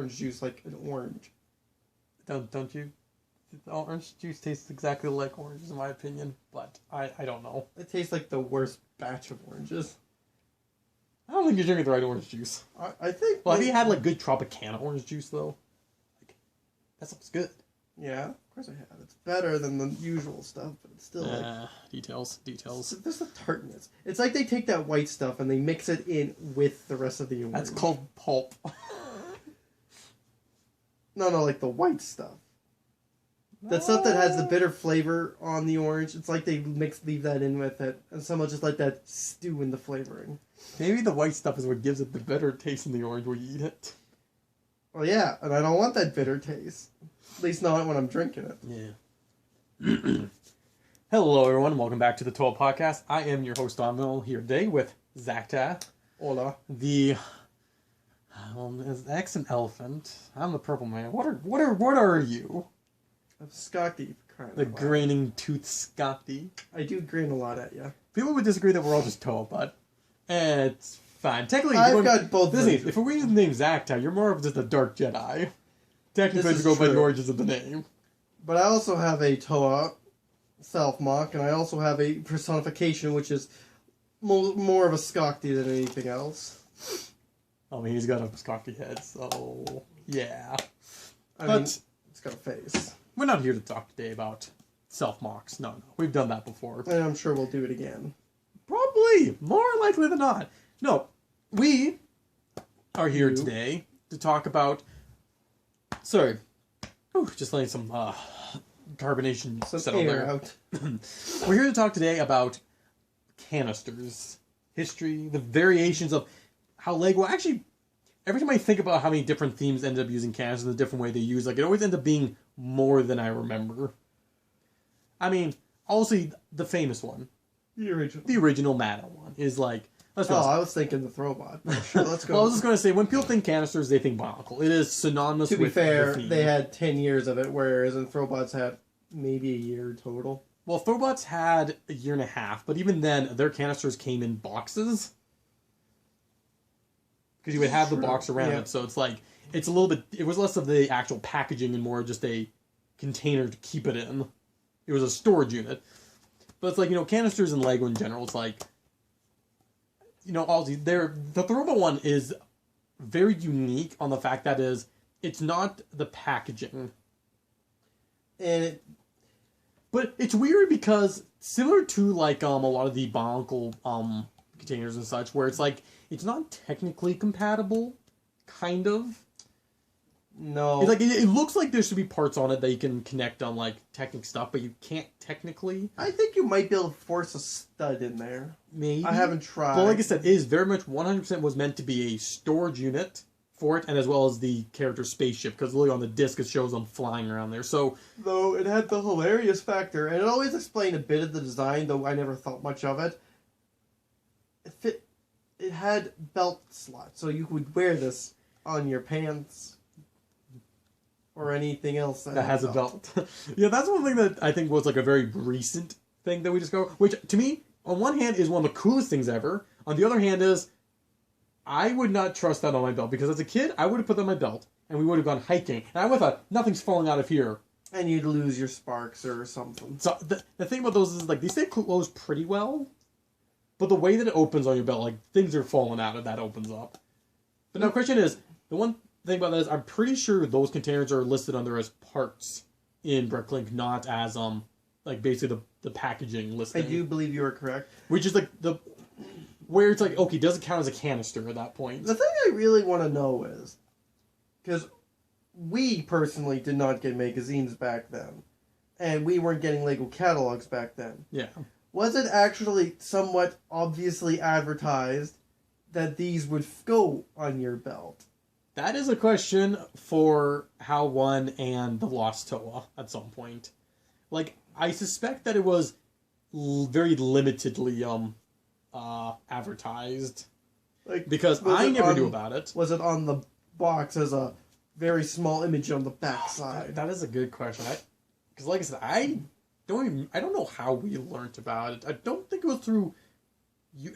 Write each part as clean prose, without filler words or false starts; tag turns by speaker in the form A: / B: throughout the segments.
A: orange juice like an orange.
B: Don't you? The orange juice tastes exactly like oranges, in my opinion, but I don't know.
A: It tastes like the worst batch of oranges.
B: I don't think you're drinking the right orange juice.
A: I think...
B: Well, have you had, like, good Tropicana orange juice, though? Like, that stuff's good.
A: Yeah, of course I have. It's better than the usual stuff, but it's still like...
B: Details.
A: There's a tartness. It's like they take that white stuff and they mix it in with the rest of the orange.
B: That's called pulp.
A: No, like the white stuff. That stuff that has the bitter flavor on the orange, it's like they leave that in with it, and someone just let that stew in the flavoring.
B: Maybe the white stuff is what gives it the bitter taste in the orange when you eat it.
A: Well, yeah, and I don't want that bitter taste. At least not when I'm drinking it.
B: Yeah. Hello, everyone. Welcome back to the T.O.A Podcast. I am your host, Onvermel, here today with Zakta.
A: Hola.
B: The accent elephant. I'm the purple man. What are you?
A: I'm Scotty.
B: The graining tooth Scotty.
A: I do grin a lot at you.
B: People would disagree that we're all just T.O.A, but it's fine. Technically,
A: I've got both.
B: If we're using the name Zakta, you're more of just a dark Jedi. Technically, to go by the origins of the name.
A: But I also have a T.O.A self-mock, and I also have a personification, which is more of a Scotty than anything else.
B: I mean, he's got a Scotty head, so yeah.
A: I mean, it's got a face.
B: We're not here to talk today about self-mocks. No. We've done that before.
A: And I'm sure we'll do it again.
B: Probably. More likely than not. No. We are here today to talk about... Sorry. Just letting some carbonation settle there.
A: Out.
B: We're here to talk today about canisters. History, the variations of how LEGO... Actually, every time I think about how many different themes end up using canisters in a different way they use, like, it always ends up being more than I remember. I mean, obviously, the famous one.
A: The original.
B: The original Mata one is like... Let's be honest.
A: I was thinking the Throwbot. Sure, let's go.
B: Well, I was just going to say, when people think canisters, they think Bionicle. It is synonymous with...
A: To be fair,
B: the theme.
A: they had 10 years of it, whereas in Throwbots had maybe a year total.
B: Well, Throwbots had a year and a half, but even then, their canisters came in boxes. Because you would have the box around it, so it's like... It's a little bit... It was less of the actual packaging and more just a container to keep it in. It was a storage unit. But it's like, canisters in LEGO in general, it's like... the Throwbot one is very unique on the fact that it's not the packaging. But it's weird because similar to like a lot of the Bionicle containers and such, where it's like it's not technically compatible, kind of.
A: No.
B: It's like it looks like there should be parts on it that you can connect on like Technic stuff, but you can't technically.
A: I think you might be able to force a stud in there.
B: Maybe.
A: I haven't tried.
B: But like I said, it is very much 100% was meant to be a storage unit for it, and as well as the character spaceship, because literally on the disc it shows them flying around there. So,
A: though it had the hilarious factor, and it always explained a bit of the design, though I never thought much of it. It had belt slots, so you could wear this on your pants. Or anything else that
B: has a belt. Yeah, that's one thing that I think was like a very recent thing that we discovered. Which, to me, on one hand, is one of the coolest things ever. On the other hand is, I would not trust that on my belt. Because as a kid, I would have put that on my belt. And we would have gone hiking. And I would have thought, nothing's falling out of here.
A: And you'd lose your sparks or something.
B: So, the thing about those is, like, they stay closed pretty well. But the way that it opens on your belt, like, things are falling out and that opens up. But now the question is, the one thing about that is I'm pretty sure those containers are listed under as parts in Bricklink, not as like basically the packaging listing.
A: I do believe you are correct.
B: Which is like where it's like, okay, does it count as a canister at that point?
A: The thing I really want to know is, because we personally did not get magazines back then, and we weren't getting LEGO catalogs back then.
B: Yeah.
A: Was it actually somewhat obviously advertised that these would go on your belt?
B: That is a question for HAL 1 and the Lost T.O.A at some point. Like, I suspect that it was very limitedly advertised.
A: Like,
B: because I never knew about it.
A: Was it on the box as a very small image on the back side?
B: That is a good question. Because like I said, I don't know how we learned about it. I don't think it was through...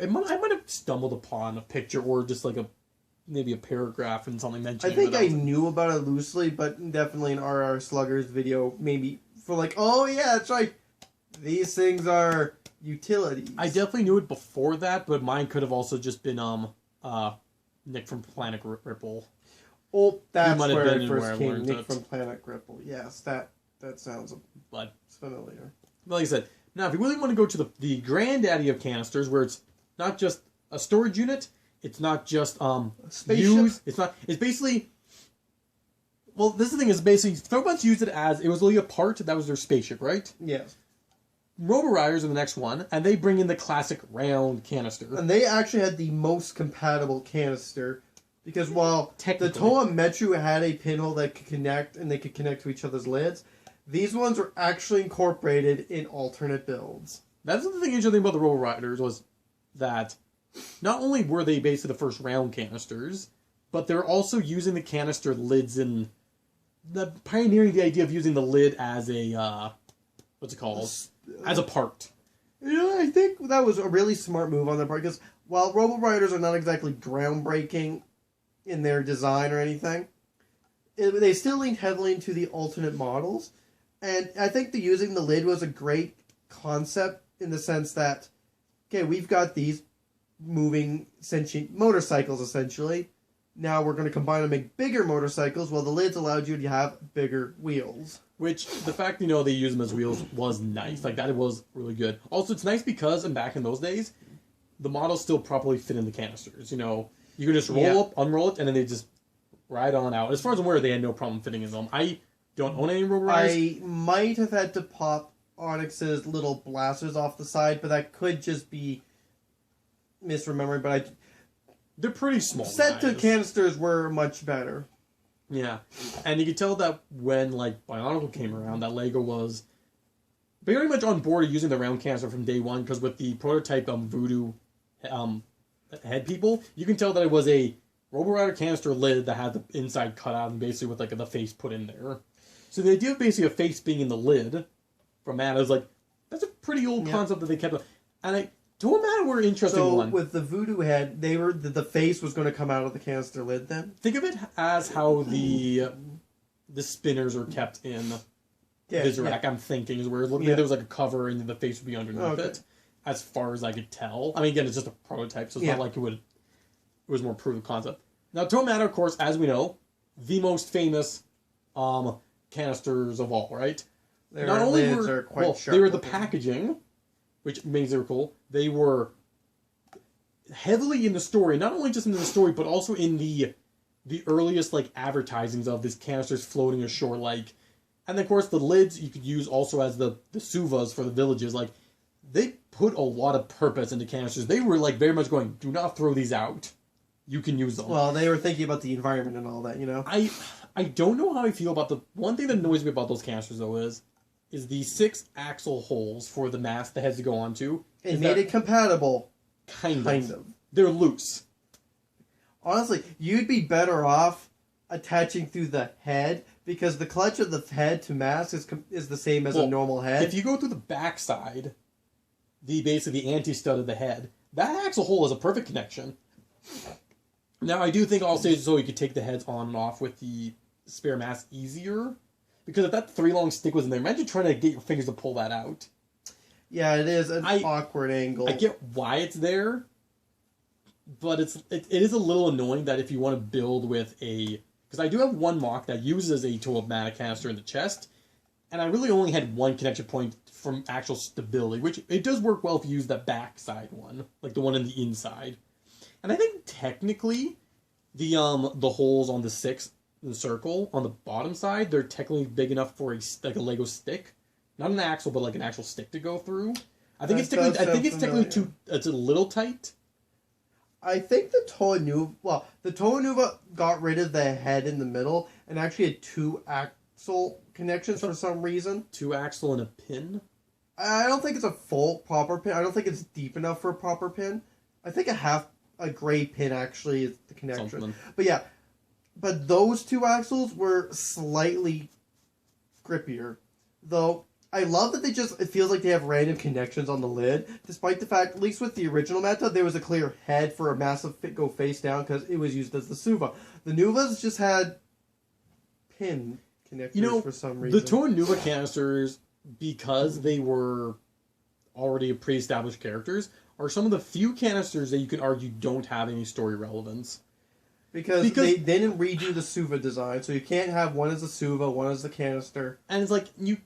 B: I might have stumbled upon a picture or just like a maybe a paragraph and something mentioning.
A: I think I knew about it loosely, but definitely in R.R. Slugger's video, maybe for like, oh yeah, that's right. These things are utilities.
B: I definitely knew it before that, but mine could have also just been Nick from Planet Ripple.
A: Oh, that's where it
B: where
A: first
B: I
A: came.
B: learned
A: Nick
B: it.
A: from Planet Ripple. Yes, that sounds familiar.
B: Like I said, now if you really want to go to the granddaddy of canisters, where it's not just a storage unit, it's not just used. It's basically. Well, this thing is basically Throwbots used it as it was really a part that was their spaceship, right?
A: Yes.
B: Robo Riders are the next one, and they bring in the classic round canister.
A: And they actually had the most compatible canister, because while the T.O.A Metro had a pinhole that could connect, and they could connect to each other's lids, these ones were actually incorporated in alternate builds.
B: That's the thing interesting about the Robo Riders was that not only were they basically the first round canisters, but they're also using the canister lids in pioneering the idea of using the lid as a what's it called? As a part.
A: Yeah, I think that was a really smart move on their part, because while Robo Riders are not exactly groundbreaking in their design or anything, they still leaned heavily into the alternate models, and I think that using the lid was a great concept in the sense that, okay, we've got these moving sentient motorcycles essentially. Now we're going to combine and make bigger motorcycles, while the lids allowed you to have bigger wheels.
B: Which, the fact, they use them as wheels was nice. Like, that was really good. Also, it's nice because, and back in those days, the models still properly fit in the canisters. You can just roll up, unroll it, and then they just ride on out. As far as I'm aware, they had no problem fitting in them. I don't own any Robo Riders.
A: I might have had to pop Onyx's little blasters off the side, but that could just be misremembering, but
B: they're pretty small.
A: Set to canisters were much better.
B: Yeah. And you could tell that when, Bionicle came around, that LEGO was very much on board using the round canister from day one, because with the prototype Voodoo head people, you can tell that it was a Robo Rider canister lid that had the inside cut out and basically with, the face put in there. So the idea of basically a face being in the lid from that is, that's a pretty old concept that they kept. And T.O.A Matter were an interesting one.
A: So, with the Voodoo head, the face was going to come out of the canister lid then?
B: Think of it as how the spinners are kept in Vizirac, I'm thinking, is where there was a cover and the face would be underneath it, as far as I could tell. I mean, again, it's just a prototype, so it's not like it was more proof of concept. Now, T.O.A Matter, of course, as we know, the most famous canisters of all, right?
A: Not only were
B: they were the packaging, which made it cool. They were heavily in the story, not only just in the story, but also in the earliest advertisings of this canisters floating ashore, and then, of course, the lids you could use also as the suvas for the villages. They put a lot of purpose into canisters. They were very much going, do not throw these out. You can use them.
A: Well, they were thinking about the environment and all that,
B: I don't know how I feel about the one thing that annoys me about those canisters though is the 6 axle holes for the mast that has to go onto.
A: It made it compatible.
B: Kind of. They're loose.
A: Honestly, you'd be better off attaching through the head, because the clutch of the head to mast is the same as a normal head.
B: If you go through the backside, basically the anti-stud of the head, that axle hole is a perfect connection. Now, I do think also so you could take the heads on and off with the spare mast easier. Because if that 3 long stick was in there, imagine trying to get your fingers to pull that out.
A: Yeah, it is an awkward angle.
B: I get why it's there, but it is a little annoying that if you want to build with because I do have one mock that uses a T.O.A Matic canister in the chest, and I really only had one connection point from actual stability, which it does work well if you use the backside one, the one in the inside. And I think technically the holes on the 6 in the circle on the bottom side, they're technically big enough for a Lego stick, not an axle, but an actual stick to go through. I think it's technically it's a little tight.
A: I think the T.O.A Nuva got rid of the head in the middle and actually had 2 axle connections for some reason.
B: 2 axle and a pin.
A: I don't think it's a full proper pin. I don't think it's deep enough for a proper pin. I think a gray pin actually is the connection. Something. But yeah. But those 2 axles were slightly grippier. Though, I love that it feels like they have random connections on the lid, despite the fact, at least with the original Meta, there was a clear head for a massive fit go face down because it was used as the Suva. The Nuvas just had pin connectors for some reason.
B: The T.O.A Nuva canisters, because they were already pre-established characters, are some of the few canisters that you can argue don't have any story relevance.
A: Because they didn't redo the Suva design, so you can't have one as a Suva, one as the canister.
B: And it's like, you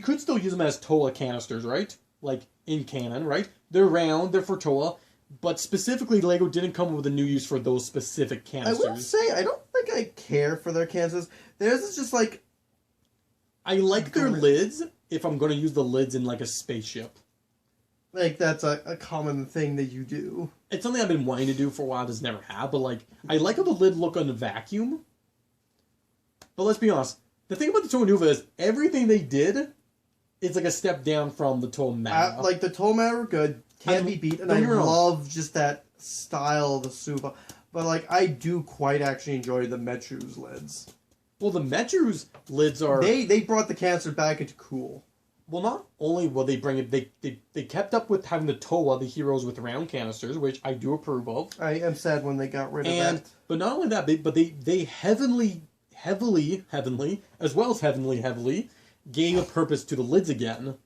B: could still use them as T.O.A canisters, right? Like, in canon, right? They're round, they're for T.O.A, but specifically, LEGO didn't come up with a new use for those specific canisters.
A: I will say, I don't think I care for their canisters. Theirs is just like...
B: I like their lids if I'm going to use the lids in, like, a spaceship.
A: Like, that's a common thing that you do.
B: It's something I've been wanting to do for a while, just never have, but, like, I like how the lid look on a vacuum. But let's be honest, the thing about the T.O.A Nuva is, everything they did is, like, a step down from the T.O.A Meta.
A: Like, the T.O.A Meta were good, can't be beat, and I love just that style of the Suva. But, like, I do quite actually enjoy the Metru's lids.
B: Well, the Metru's lids are...
A: They brought the canister back into cool.
B: Well, not only will they bring it, they kept up with having the T.O.A, the heroes with round canisters, which I do approve of.
A: I am sad when they got rid of that.
B: But not only that, they heavily, as well as heavily, gave a purpose to the lids again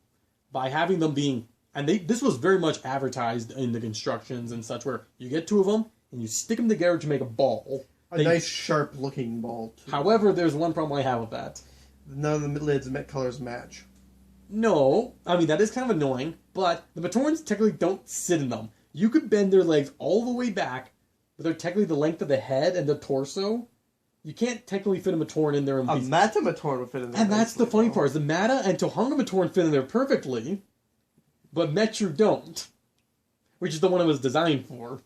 B: by having them being... And this was very much advertised in the constructions and such, where you get two of them, and you stick them together to make a ball.
A: Nice, sharp-looking ball, too.
B: However, there's one problem I have with that.
A: None of the lids colors match.
B: No, I mean, that is kind of annoying, but the Matorns technically don't sit in them. You could bend their legs all the way back, but they're technically the length of the head and the torso. You can't technically fit a Matorn in there.
A: A Meta Matorn would fit in there.
B: And that's the funny part, is the Meta and Tohunga Matorn fit in there perfectly, but Metru don't, which is the one it was designed for.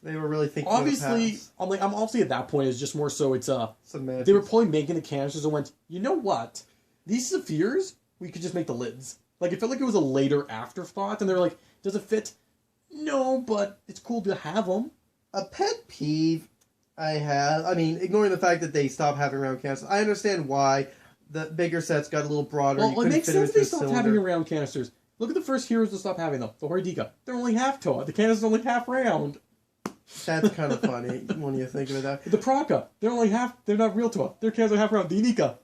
A: They were really thinking
B: obviously, I'm obviously at that point, it's just more so they were probably making the canisters and went, you know what? These Zephyrs, we could just make the lids. Like, it felt like it was a later afterthought, and they were like, does it fit? No, but it's cool to have them.
A: A pet peeve I have, I mean, ignoring the fact that they stopped having round canisters, I understand why the bigger sets got a little broader.
B: Well, it makes sense they stopped having round canisters. Look at the first heroes to stop having them. The Horidika. They're only half T.O.A. The canister's only half round.
A: That's kind of funny when you think of it that.
B: The Praka. They're not real T.O.A. Their canisters are half round. The Inika.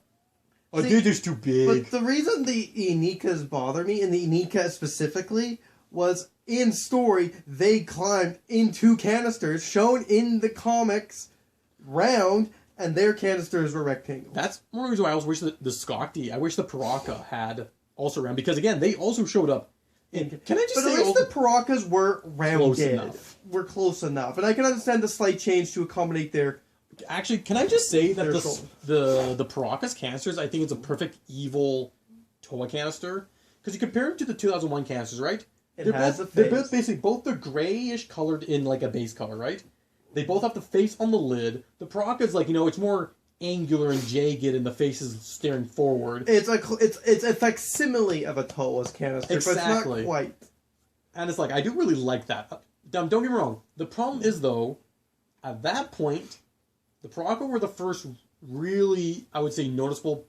B: Oh, they're just too big.
A: But the reason the Inikas bother me, and the Inika specifically, was in story, they climbed into canisters shown in the comics round, and their canisters were rectangles.
B: That's one reason why I also wish that the Skakti, I wish the Paraka had also round, because again, they also showed up. Can I just say,
A: at least the Parakas were rounded.
B: Were
A: close enough, and I can understand the slight change to accommodate their.
B: Actually, can I just say that the Paraka's canisters, I think it's a perfect evil T.O.A canister, because you compare them to the 2001 canisters, right? They're both basically both the grayish colored in like a base color, right? They both have the face on the lid. The Paraka's like, it's more angular and jagged, and the face is staring forward.
A: It's a facsimile of a T.O.A's canister, but it's not quite.
B: And it's like, I do really like that. Don't get me wrong. The problem is, though, at that point, the Paraka were the first really, I would say, noticeable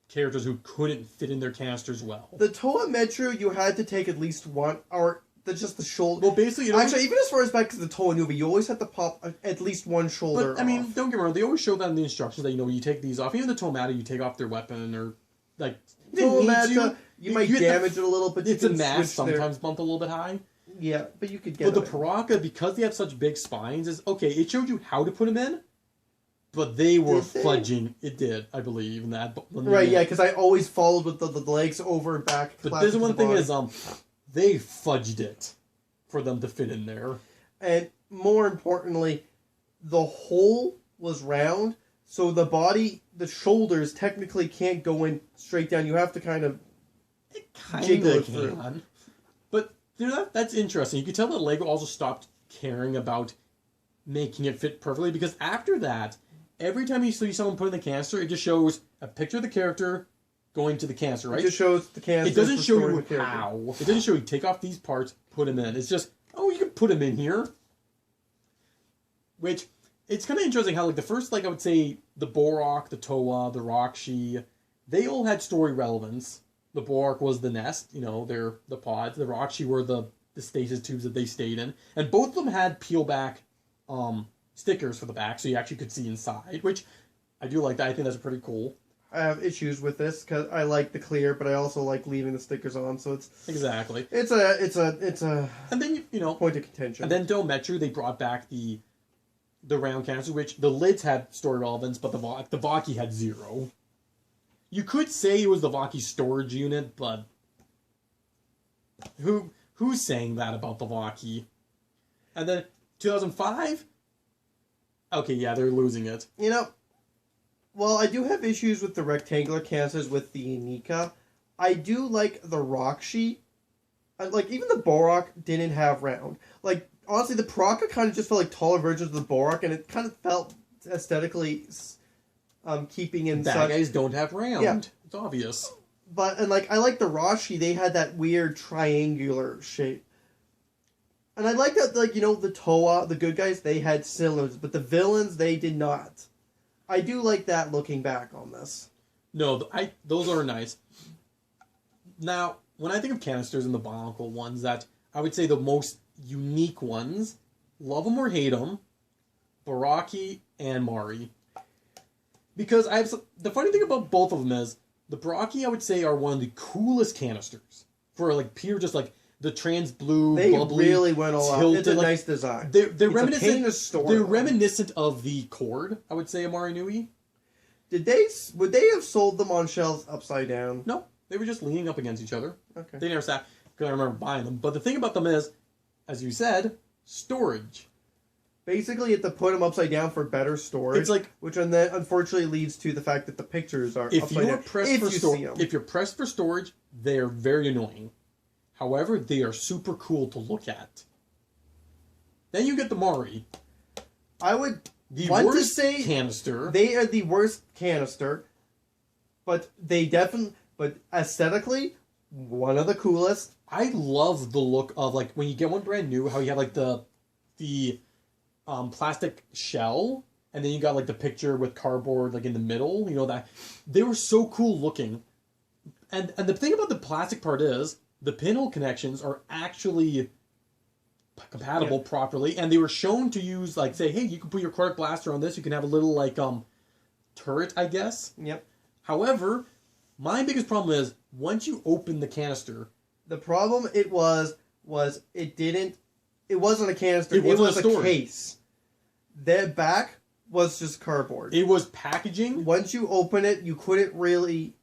B: characters who couldn't fit in their canisters well.
A: The T.O.A Metru, you had to take at least one, or just the shoulder.
B: Well, basically,
A: actually, even as far as back to the T.O.A Nuva, you always had to pop at least one shoulder
B: But, I mean, don't get me wrong, they always show that in the instructions that, you take these off. Even the T.O.A Meta, you take off their weapon, or, like...
A: T.O.A Meta, you might damage it a little, but
B: it's a mass sometimes bumped a little bit high.
A: Yeah, but you could get
B: But the Paraka, because they have such big spines, is, okay, it showed you how to put them in, but they were fudging. It did, I believe, in that.
A: Right, yeah, because I always followed with the legs over and back.
B: But there's one thing is, they fudged it for them to fit in there.
A: And more importantly, the hole was round, so the body, the shoulders technically can't go in straight down. You have to kind of jiggle it through.
B: But that's interesting. You can tell that LEGO also stopped caring about making it fit perfectly, because after that, every time you see someone put in the canister, it just shows a picture of the character going to the canister, right?
A: It just shows the canister.
B: It doesn't show you how. It doesn't show you take off these parts, put them in. It's just, oh, you can put them in here. Which, it's kind of interesting how, like, the first, like, I would say, the Borok, the T.O.A, the Rakshi, they all had story relevance. The Bork was the nest, they're the pods. The Roxy were the stasis tubes that they stayed in. And both of them had peel back stickers for the back, so you actually could see inside, which I do like that. I think that's pretty cool.
A: I have issues with this because I like the clear, but I also like leaving the stickers on. So it's it's a
B: and then
A: point of contention.
B: And then Metro, they brought back the round canister, which the lids had story relevance, but the Vaki had 0. You could say it was the Vaki storage unit, but who's saying that about the Vaki? And then 2005. Okay, yeah, they're losing it.
A: Well, I do have issues with the rectangular canisters with the Nika. I do like the Roxy. Like, even the Borok didn't have round. Like, honestly, the Paraka kind of just felt like taller versions of the Borok, and it kind of felt aesthetically keeping in
B: Bad guys don't have round.
A: Yeah.
B: It's obvious.
A: But, and like, I like the Roxy, they had that weird triangular shape. And I like that, like, the T.O.A, the good guys, they had cylinders, but the villains, they did not. I do like that looking back on this.
B: No, those are nice. Now, when I think of canisters and the Bionicle ones, that I would say the most unique ones, love them or hate them, Baraki and Mari. Because the funny thing about both of them is, the Baraki I would say are one of the coolest canisters. For like pure, just like the trans blue,
A: they
B: bubbly,
A: really went all out. It's a nice design.
B: They're reminiscent.
A: They're
B: reminiscent of the Cord, I would say, of Mari Nui.
A: Would they have sold them on shelves upside down?
B: No, they were just leaning up against each other.
A: Okay.
B: They never sat, because I remember buying them. But the thing about them is, as you said, storage.
A: Basically, you have to put them upside down for better storage.
B: It's like,
A: which then unfortunately leads to the fact that the pictures are upside down.
B: If you're pressed for storage, they are very annoying. However, they are super cool to look at. Then you get the Mari.
A: I would
B: want
A: to say
B: canister.
A: They are the worst canister, but but aesthetically, one of the coolest.
B: I love the look of, like, when you get one brand new, how you have like the plastic shell, and then you got like the picture with cardboard like in the middle. That they were so cool looking. And the thing about the plastic part is, the pinhole connections are actually compatible properly, and they were shown to use, like, say, hey, you can put your Quartic Blaster on this, you can have a little, like, turret, I guess.
A: Yep.
B: However, my biggest problem is, once you open the canister...
A: The problem it wasn't a canister, it was a case. The back was just cardboard.
B: It was packaging.
A: Once you open it, you couldn't really...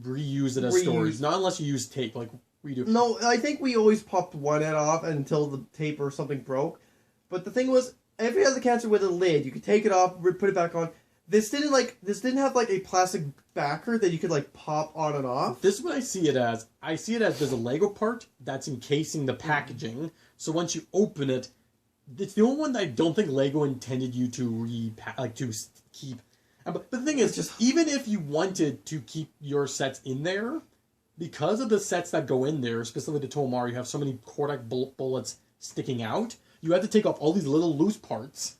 B: reuse it as storage, not unless you use tape, like we do.
A: No, I think we always popped one end off until the tape or something broke. But the thing was, if you had the canister with a lid, you could take it off, put it back on. This didn't have like a plastic backer that you could like pop on and off.
B: This is what I see it as. I see it as there's a Lego part that's encasing the packaging. So once you open it, it's the only one that I don't think Lego intended you to keep. But the thing is, just even if you wanted to keep your sets in there, because of the sets that go in there, specifically the T.O.A, you have so many Quartic bullets sticking out, you have to take off all these little loose parts,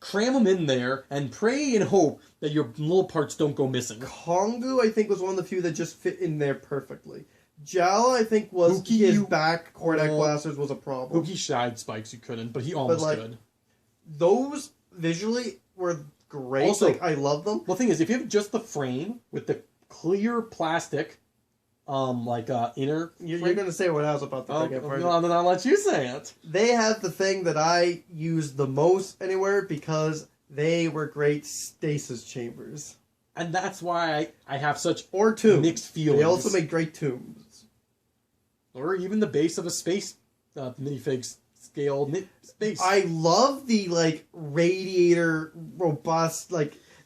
B: cram them in there, and pray and hope that your little parts don't go missing.
A: Kongu, I think, was one of the few that just fit in there perfectly. Jala, I think, was his back Quartic blasters was a problem.
B: Huki side spikes you couldn't, but he almost could.
A: Those visually were great.
B: Also,
A: I love them.
B: Well, the thing is, if you have just the frame with the clear plastic, inner...
A: You're going to say what I was about to bring up.
B: No, then I'll let you say it.
A: They have the thing that I use the most anywhere because they were great stasis chambers.
B: And that's why I have such mixed feelings.
A: They also make great tombs.
B: Or even the base of a space minifig scale space.
A: I love the, radiator, robust,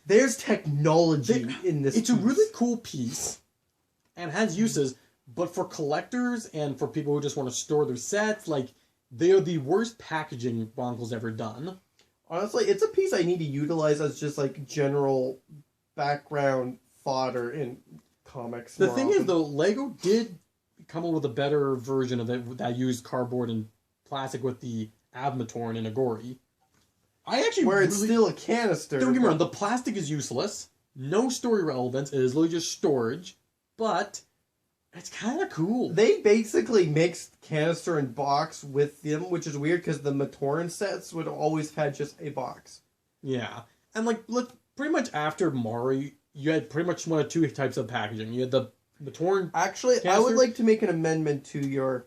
A: there's technology in this
B: It's a really cool piece, and has uses, but for collectors and for people who just want to store their sets, they are the worst packaging Bionicle's ever done.
A: Honestly, it's a piece I need to utilize as just, general background fodder in comics.
B: The thing is, though, Lego did come up with a better version of it that used cardboard and plastic with the Abmatorn and Agori.
A: It's still a canister.
B: Don't get me wrong, the plastic is useless. No story relevance. It is literally just storage. But It's kind of cool.
A: They basically mixed canister and box with them, which is weird because the Matoran sets would always have had just a box.
B: Yeah. And, like, look, pretty much after Mari, you had pretty much one of two types of packaging. You had the Matoran
A: Actually,
B: canister.
A: I would like to make an amendment to your...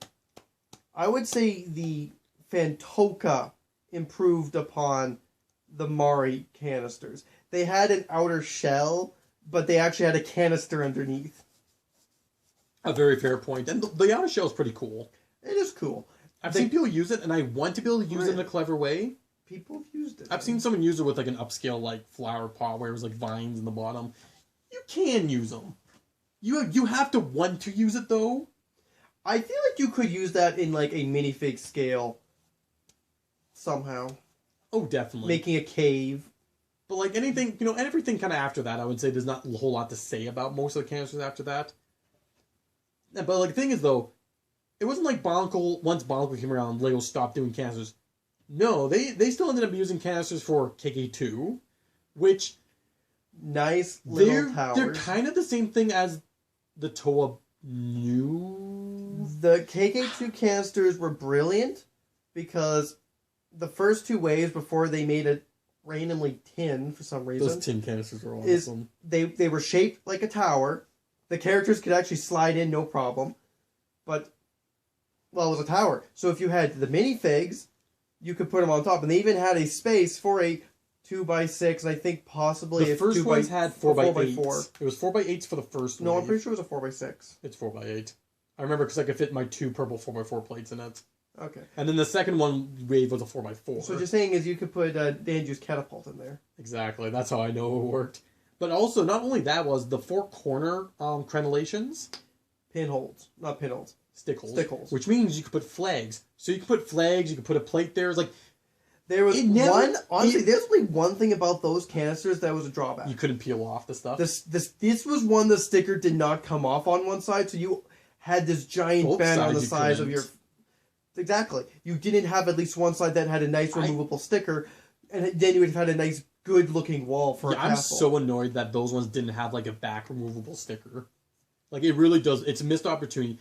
A: I would say the Fantoka improved upon the Mari canisters. They had an outer shell, but they actually had a canister underneath.
B: A very fair point. And the outer shell is pretty cool.
A: It is cool.
B: I've seen people use it, and I want to be able to use it in a clever way.
A: People have used it.
B: I've seen someone use it with, like, an upscale, like, flower pot where it was, like, vines in the bottom. You can use them. You have to want to use it, though.
A: I feel like you could use that in, like, a minifig scale somehow.
B: Oh, definitely.
A: Making a cave.
B: But, like, anything, you know, everything kind of after that, I would say there's not a whole lot to say about most of the canisters after that. But, like, the thing is, though, it wasn't like Bionicle, once Bionicle came around, Lego stopped doing canisters. No, they still ended up using canisters for KK2, which...
A: Nice little towers.
B: They're kind of the same thing as the T.O.A new...
A: The KK2 canisters were brilliant because the first two waves before they made it randomly tin for some reason...
B: Those tin canisters were awesome.
A: They were shaped like a tower. The characters could actually slide in, no problem. But, well, it was a tower. So if you had the minifigs, you could put them on top. And they even had a space for a 2x6, and I think possibly
B: the first ones had 4x8. It was 4x8s for the first one.
A: No, I'm pretty sure it was a 4x6.
B: It's 4x8. I remember because I could fit my two purple 4x4 plates in it.
A: Okay.
B: And then the second one wave was a 4x4.
A: So what you're saying is you could put Danju's catapult in there.
B: Exactly. That's how I know it worked. But also, not only that was the four corner crenellations.
A: Pinholes. Not pinholes.
B: Stick holes.
A: Stick holes.
B: Which means you could put flags. So you could put flags, you could put a plate there. It's like...
A: There was one... Honestly, there's only one thing about those canisters that was a drawback.
B: You couldn't peel off the stuff.
A: This was one the sticker did not come off on one side, so you had this giant band on the size of your... Exactly. You didn't have at least one side that had a nice removable sticker, and then you would have had a nice, good-looking wall for a castle.
B: I'm so annoyed that those ones didn't have, like, a back removable sticker. Like, it really does. It's a missed opportunity.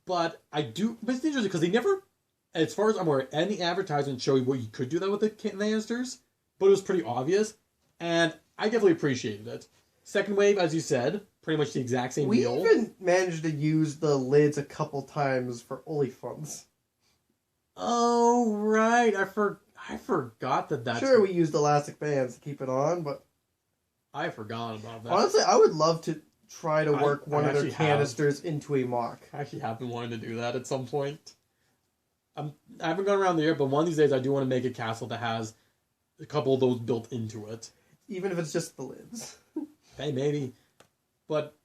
B: But I do... But it's interesting, because they never... As far as I'm aware, any advertisement show you what you could do that with the canisters, but it was pretty obvious, and I definitely appreciated it. Second wave, as you said, pretty much the exact same deal.
A: We even managed to use the lids a couple times for Olifants.
B: Oh, right. I forgot that's...
A: Sure, we used elastic bands to keep it on, but...
B: I forgot about that.
A: Honestly, I would love to try to work one of their canisters into a mock.
B: I actually have been wanting to do that at some point. I haven't gone around the year, but one of these days I do want to make a castle that has a couple of those built into it.
A: Even if it's just the lids.
B: Hey, maybe. But...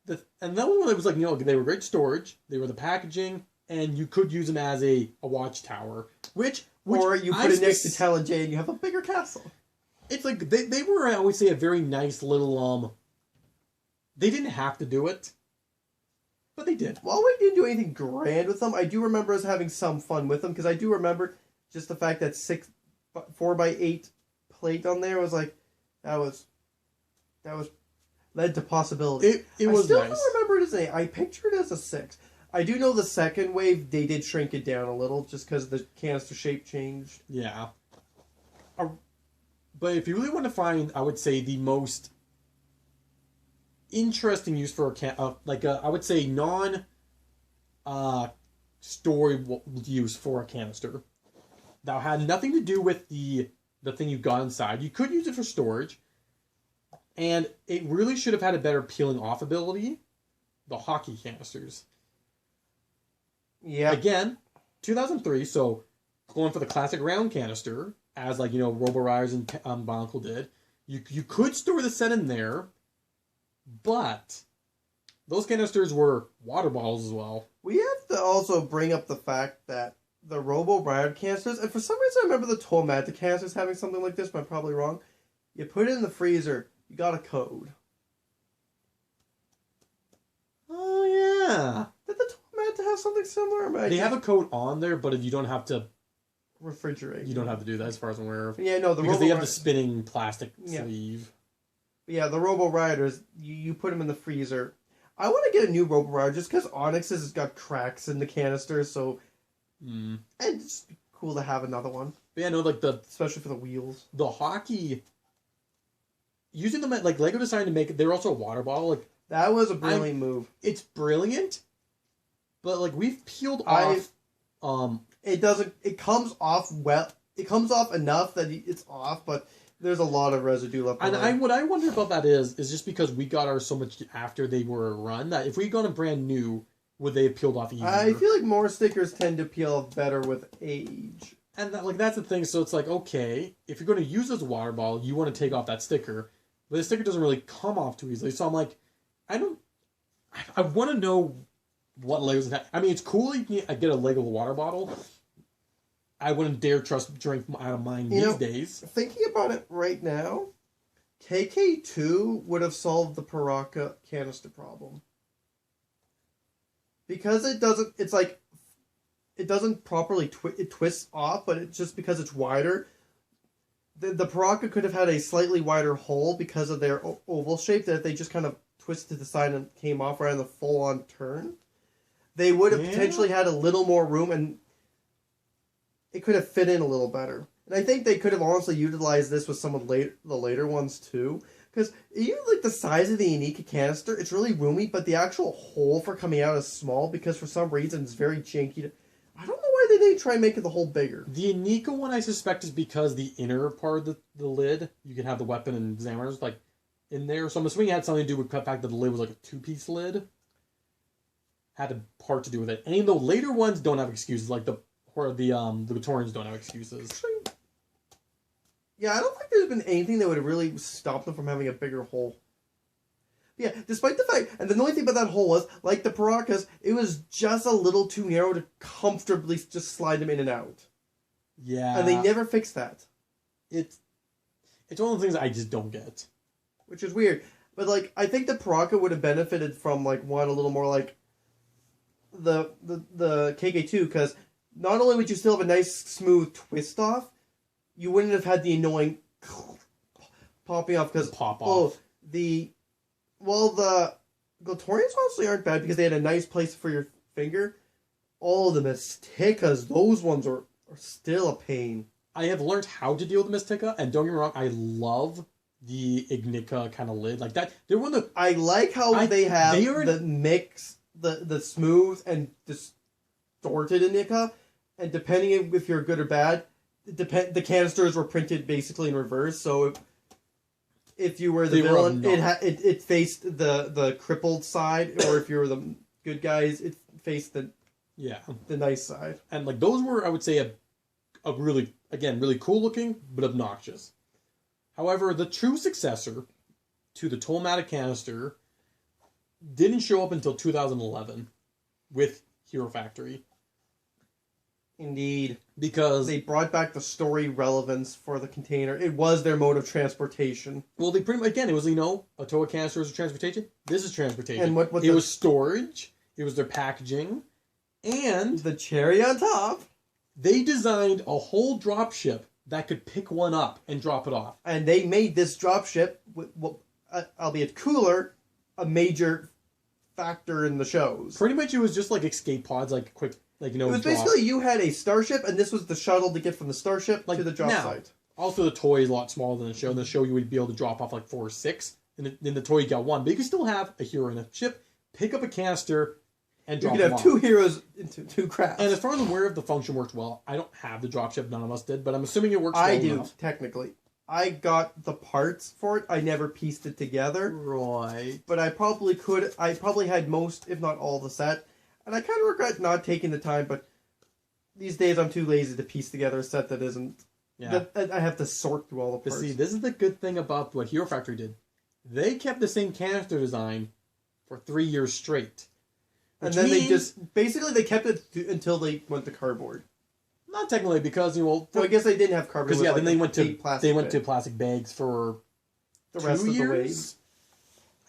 B: And that one, it was like, you know, they were great storage, they were the packaging... And you could use them as a watchtower, which
A: or you put it next to Talon-J and you have a bigger castle.
B: It's like they were, I always say, a very nice little They didn't have to do it, but they did.
A: While we didn't do anything grand with them, I do remember us having some fun with them because I do remember just the fact that 4x8 plate on there was like that was led to possibility.
B: It was
A: nice. I still
B: nice.
A: don't remember it as I pictured it as a 6. I do know the second wave, they did shrink it down a little, just because the canister shape changed.
B: Yeah. But if you really want to find, I would say, the most interesting use for I would say, story use for a canister, that had nothing to do with the thing you got inside. You could use it for storage, and it really should have had a better peeling off ability. The hockey canisters.
A: Yeah.
B: Again, 2003, so going for the classic round canister, as like, you know, Robo-Riders and Bionicle did. You could store the set in there, but those canisters were water bottles as well.
A: We have to also bring up the fact that the Robo-Rider canisters, and for some reason I remember the T.O.A canisters having something like this, but I'm probably wrong. You put it in the freezer, you got a code.
B: Oh, yeah.
A: Did the to have something similar?
B: They have a code on there, but if you don't have to
A: refrigerate,
B: you don't have to do that, as far as I'm aware of.
A: Yeah, no,
B: because they have the spinning plastic
A: sleeve.
B: sleeve.
A: Yeah, the Robo-Riders, you put them in the freezer. I want to get a new Robo Rider just because Onyx has got cracks in the canister, so and it's cool to have another one.
B: But yeah, no, like
A: especially for the wheels.
B: The hockey, using them at like Lego decided to make it. They're also a water bottle. Like
A: that was a brilliant move.
B: It's brilliant, but like we've peeled off.
A: It doesn't. It comes off well. It comes off enough that it's off, but there's a lot of residue left.
B: And what I wonder about that is just because we got ours so much after they were run that if we got a brand new, would they have peeled off easier?
A: I feel like more stickers tend to peel off better with age.
B: And that's the thing. So it's like, okay, if you're going to use this water bottle, you want to take off that sticker, but the sticker doesn't really come off too easily. So I'm like, I want to know what Legos have. I mean, it's cool you can get a Lego water bottle. I wouldn't dare trust drink out of mine these days.
A: Thinking about it right now, KK2 would have solved the Paraka canister problem. Because it doesn't, it's like, it doesn't properly it twists off, but it's just because it's wider. The Paraka could have had a slightly wider hole because of their oval shape, that if they just kind of twisted to the side and came off right on the full-on turn, they would have potentially had a little more room, and it could have fit in a little better. And I think they could have honestly utilized this with some of the later ones too. Because even like the size of the Unica canister, it's really roomy, but the actual hole for coming out is small because for some reason it's very janky. I don't know why they didn't try making the hole bigger.
B: The Unica one I suspect is because the inner part of the lid, you can have the weapon and examiners like in there. So I'm assuming it had something to do with the fact that the lid was like a 2-piece lid. Had a part to do with it. And even though later ones don't have excuses, like the Victorians don't have excuses.
A: Yeah, I don't think there's been anything that would have really stopped them from having a bigger hole. Yeah, despite the fact, and the only thing about that hole was, like the Parakas, it was just a little too narrow to comfortably just slide them in and out.
B: Yeah.
A: And they never fixed that.
B: It's one of the things I just don't get.
A: Which is weird. But, like, I think the Paraka would have benefited from, like, one a little more like the KK2, because not only would you still have a nice, smooth twist off, you wouldn't have had the annoying popping off, because, the Glatorians honestly aren't bad because they had a nice place for your finger. Oh, the Mystikas, those ones are still a pain.
B: I have learned how to deal with the Mystica, and don't get me wrong, I love the Ignica kind of lid. Like that, they're one of the...
A: I like how they have the mix, the smooth and distorted Ignica, and depending if you're good or bad, the canisters were printed basically in reverse, so if you were the villain, it faced the crippled side, or if you were the good guys, it faced the nice side. And
B: like those were, I would say, a really, again, really cool looking, but obnoxious. However, the true successor to the T.O.A Canister didn't show up until 2011 with Hero Factory.
A: Indeed.
B: Because
A: they brought back the story relevance for the container. It was their mode of transportation.
B: Well, they pretty much, again, it was, a T.O.A canister is transportation. This is transportation.
A: And what
B: it was storage. It was their packaging. And
A: the cherry on top,
B: they designed a whole dropship that could pick one up and drop it off.
A: And they made this dropship, albeit cooler, a major factor in the shows.
B: Pretty much it was just like escape pods, like quick... It was
A: basically you had a starship, and this was the shuttle to get from the starship to the drop site.
B: Also, the toy is a lot smaller than the show. In the show, you would be able to drop off like 4 or 6. And in the toy, you got 1. But you can still have a hero in a ship, pick up a canister, and drop them off.
A: You could have 2 heroes into 2 crafts.
B: And as far as I'm aware of, the function worked well. I don't have the dropship. None of us did. But I'm assuming it works well enough.
A: I do, technically. I got the parts for it. I never pieced it together.
B: Right.
A: But I probably could. I probably had most, if not all, the set. And I kind of regret not taking the time, but... These days, I'm too lazy to piece together a set that isn't... Yeah. I have to sort through all the parts.
B: But see, this is the good thing about what Hero Factory did. They kept the same canister design for 3 years straight.
A: And then they just... Basically, they kept it until they went to cardboard.
B: Not technically, because,
A: Well, I guess they didn't have cardboard.
B: Because, then they went to plastic bags for
A: the rest of the waves.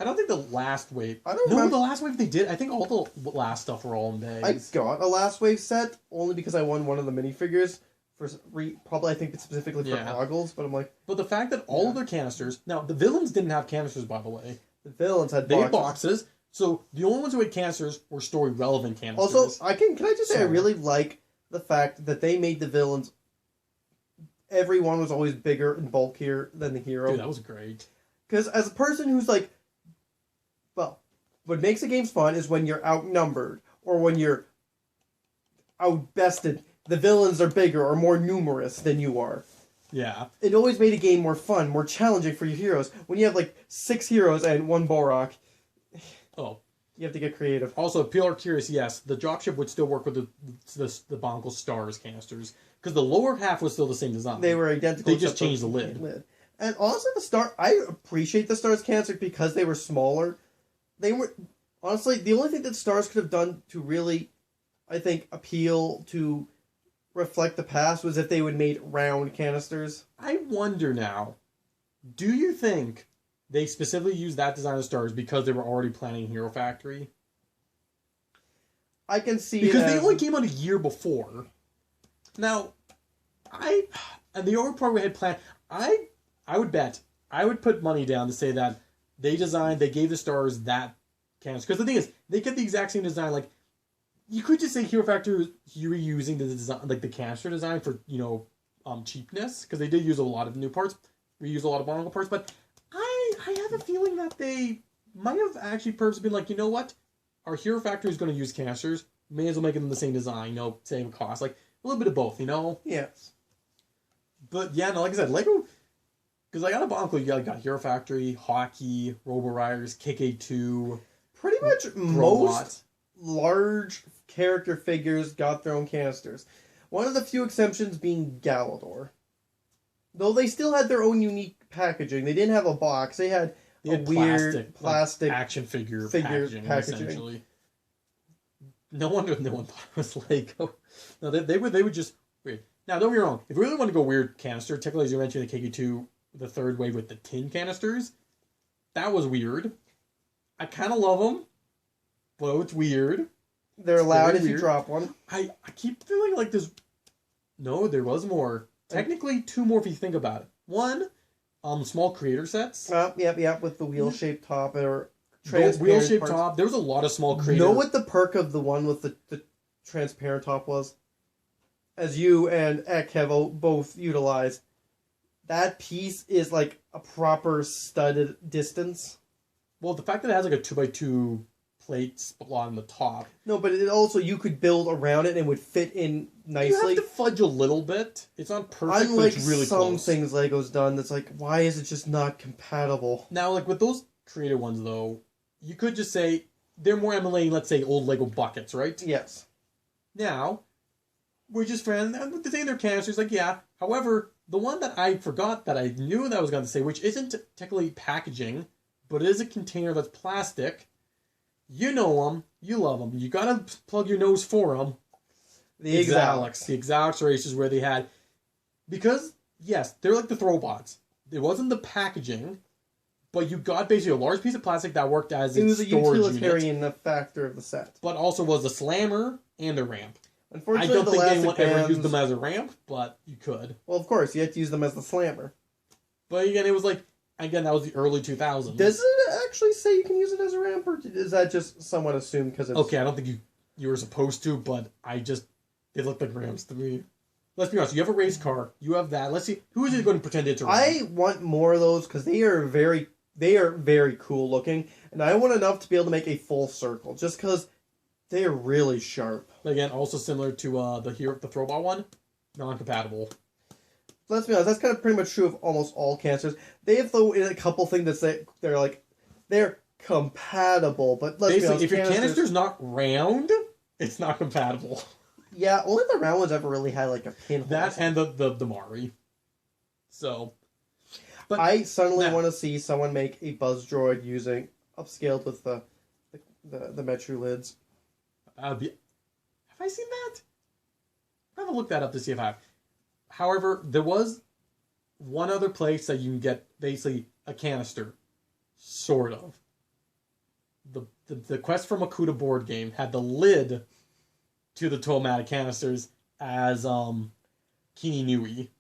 B: I don't think the last wave... No, the last wave they did. I think all the last stuff were all in bags.
A: I got a last wave set only because I won one of the minifigures. Probably, I think, specifically for goggles. But I'm like...
B: But the fact that all of their canisters... Now, the villains didn't have canisters, by the way.
A: The villains had
B: boxes. So the only ones who had canisters were story relevant canisters.
A: Also, can I just say I really like the fact that they made the villains. Everyone was always bigger and bulkier than the hero.
B: Dude, that was great.
A: Because as a person who's like, well, what makes the games fun is when you're outnumbered or when you're outbested. The villains are bigger or more numerous than you are.
B: Yeah.
A: It always made a game more fun, more challenging for your heroes. When you have like 6 heroes and 1 Borak, you have to get creative.
B: Also, if people are curious, yes, the dropship would still work with the Bionicle Stars canisters. Because the lower half was still the same design.
A: They were identical.
B: They just changed the lid.
A: And honestly, I appreciate the Stars canister because they were smaller. They were, honestly, the only thing that Stars could have done to really, I think, appeal to reflect the past was if they would made round canisters.
B: I wonder now, do you think they specifically used that design of Stars because they were already planning Hero Factory?
A: I can see
B: because they only came out a year before. Now, and the over part we had planned, I would put money down to say that they gave the Stars that canister. Because the thing is, they get the exact same design. Like, you could just say Hero Factory reusing the design, like the canister design for, cheapness. Because they did use a lot of new parts, reuse a lot of Bionicle parts. But I have a feeling that they might have actually purposely been like, you know what? Our Hero Factory is going to use canisters. May as well make them the same design, same cost. Like, a little bit of both,
A: Yes.
B: But yeah, no, like I said, Lego, because I got a Bionicle, you got Hero Factory, Hockey, Robo Riders, KK2.
A: Pretty much most large character figures got their own canisters. One of the few exceptions being Galador. Though they still had their own unique packaging. They didn't have a box. They had weird plastic
B: like, action figure packaging, essentially. No wonder no one thought it was Lego. No, they would just weird. Now, don't get me wrong. If you really want to go weird canister, technically as you mentioned the KK2, the third wave with the tin canisters, that was weird. I kind of love them, but it's weird.
A: They're allowed if you drop one.
B: I keep feeling like there's... No, there was more. Technically, 2 more if you think about it. 1, small creator sets.
A: Yep, with the wheel-shaped top or
B: transparent wheel-shaped top. There was a lot of small creator...
A: You know what the perk of the one with the transparent top was? As you and Ek have both utilized, that piece is like a proper studded distance.
B: Well, the fact that it has like a 2x2 plate on the top.
A: No, but it also, you could build around it and it would fit in nicely.
B: You have to fudge a little bit. It's not perfect,
A: unlike
B: but it's really
A: some
B: close.
A: things Lego's done that's like, why is it just not compatible?
B: Now, like with those creator ones though, you could just say they're more emulating, let's say, old Lego buckets, right?
A: Yes.
B: Now, we're just friends. They're saying they're canisters, like, yeah. However, the one that I forgot that I knew that I was going to say, which isn't technically packaging, but it is a container that's plastic. You know them. You love them. You got to plug your nose for them.
A: The Exalix.
B: The Exalix races where they had... Because, yes, they're like the Throwbots. It wasn't the packaging, but you got basically a large piece of plastic that worked as its storage unit. It was a utilitarian
A: factor of the set.
B: But also was a slammer and a ramp.
A: Unfortunately,
B: I don't think anyone ever used them as a ramp, but you could.
A: Well, of course, you had to use them as the slammer.
B: But again, it was like, that was the early 2000s.
A: Does it actually say you can use it as a ramp, or is that just somewhat assumed because it's...
B: Okay, I don't think you were supposed to, but they look like ramps to me. Let's be honest, you have a race car, you have that. Let's see, who is it going to pretend it's a ramp?
A: I want more of those because they are very cool looking, and I want enough to be able to make a full circle, just because they are really sharp.
B: Again, also similar to the Throwbot one, non-compatible.
A: Let's be honest, that's kind of pretty much true of almost all canisters. They have a couple things that they're compatible, but let's be honest,
B: if your canister's not round, it's not compatible.
A: Yeah, only the round ones ever really had like a pinhole.
B: That and the Mari. So,
A: but I suddenly want to see someone make a Buzz Droid upscaled with the Metru lids.
B: Have I seen that? I haven't looked that up to see if I have. However, there was one other place that you can get basically a canister, sort of. The Quest for Makuta board game had the lid to the T.O.A canisters as Kini Nui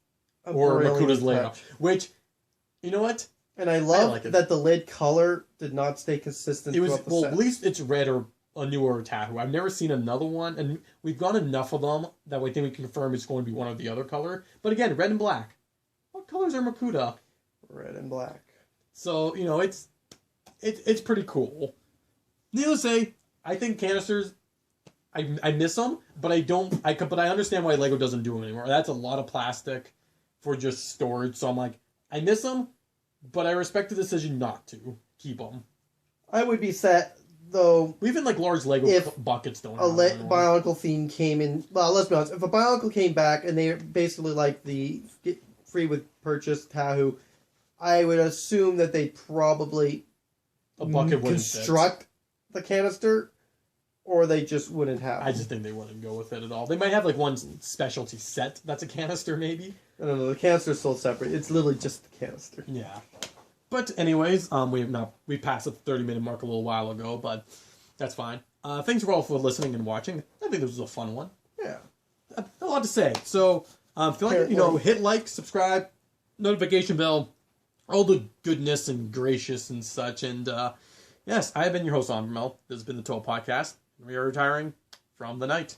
B: or Makuta's layout. Which, you know what?
A: And I love
B: like it.
A: that the lid color did not stay consistent
B: It was
A: throughout the
B: well,
A: set.
B: at least it's red or a newer Tahoe. I've never seen another one, and we've got enough of them that we think we can confirm it's going to be one or the other color. But again, red and black. What colors are Makuta?
A: Red and black.
B: So it's pretty cool. Needless to say, I think canisters. I miss them, but but I understand why Lego doesn't do them anymore. That's a lot of plastic for just storage. So I'm like, I miss them, but I respect the decision not to keep them.
A: I would be sad, though,
B: Even like large Lego
A: if
B: buckets don't
A: a
B: have them anymore.
A: Bionicle theme came in. Well, let's be honest. If a Bionicle came back and they're basically like the free with purchase Tahoe, I would assume that they'd probably
B: A bucket wouldn't
A: construct the canister, or they just wouldn't have.
B: I just think they wouldn't go with it at all. They might have like one specialty set that's a canister, maybe.
A: I don't know. The canister's still separate. It's literally just the canister.
B: Yeah. But anyways, we passed the 30-minute mark a little while ago, but that's fine. Thanks for all for listening and watching. I think this was a fun one.
A: Yeah.
B: A lot to say. So if you like, hit like, subscribe, notification bell, all the goodness and gracious and such. And yes, I have been your host, Onvermel. This has been the T.O.A Podcast. We are retiring from the night.